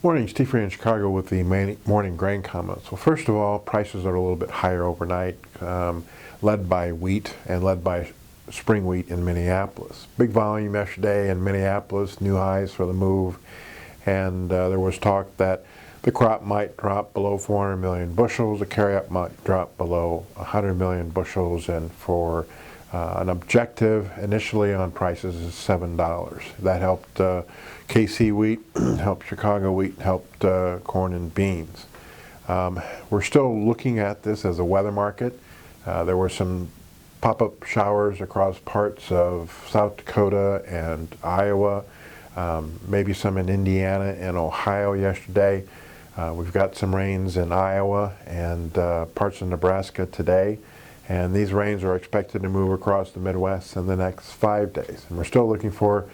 Morning, Steve here in Chicago with the morning grain comments. Well, first of all, prices are a little bit higher overnight, led by wheat and led by spring wheat in Minneapolis. Big volume yesterday in Minneapolis, new highs for the move, and there was talk that the crop might drop below 400 million bushels, the carryout might drop below 100 million bushels, and for an objective initially on prices is $7. That helped KC wheat, helped Chicago wheat, helped corn and beans. We're still looking at this as a weather market. There were some pop-up showers across parts of South Dakota and Iowa, maybe some in Indiana and Ohio yesterday. We've got some rains in Iowa and parts of Nebraska today. And these rains are expected to move across the Midwest in the next 5 days. And we're still looking for,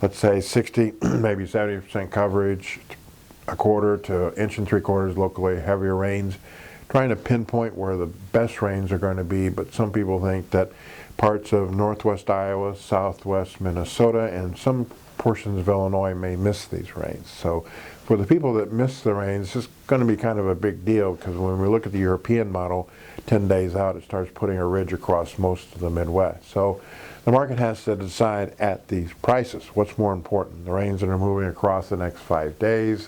let's say, 60, maybe 70% coverage, a quarter to inch and 3/4 locally heavier rains, trying to pinpoint where the best rains are going to be. But some people think that parts of northwest Iowa, southwest Minnesota, and some portions of Illinois may miss these rains. So for the people that miss the rains, it's going to be kind of a big deal, because when we look at the European model, 10 days out, it starts putting a ridge across most of the Midwest. So the market has to decide at these prices what's more important, the rains that are moving across the next 5 days,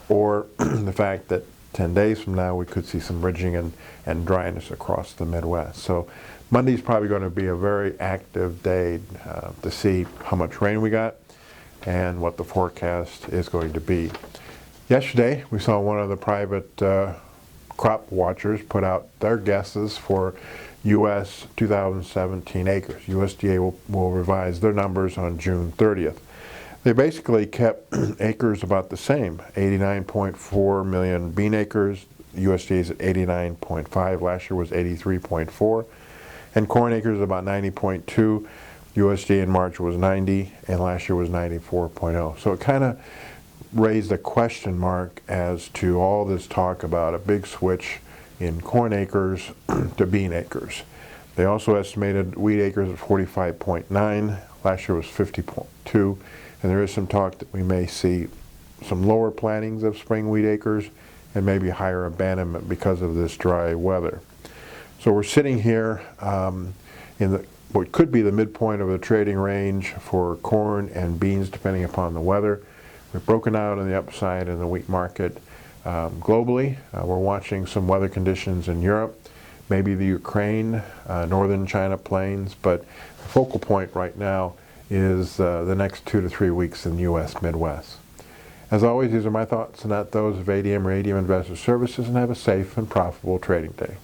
or the fact that 10 days from now we could see some ridging and dryness across the Midwest. So Monday's probably going to be a very active day to see how much rain we got and what the forecast is going to be. Yesterday, we saw one of the private crop watchers put out their guesses for U.S. 2017 acres. USDA will revise their numbers on June 30th. They basically kept acres about the same, 89.4 million bean acres. USDA is at 89.5. Last year was 83.4. And corn acres about 90.2. USDA in March was 90, and last year was 94.0. So it kind of raised a question mark as to all this talk about a big switch in corn acres to bean acres. They also estimated wheat acres at 45.9. Last year was 50.2. And there is some talk that we may see some lower plantings of spring wheat acres and maybe higher abandonment because of this dry weather. So we're sitting here in what could be the midpoint of the trading range for corn and beans, depending upon the weather. We've broken out on the upside in the wheat market globally. We're watching some weather conditions in Europe, maybe the Ukraine, northern China plains, but the focal point right now is the next 2 to 3 weeks in the U.S. Midwest. As always, these are my thoughts and not those of ADM or ADM Investor Services, and have a safe and profitable trading day.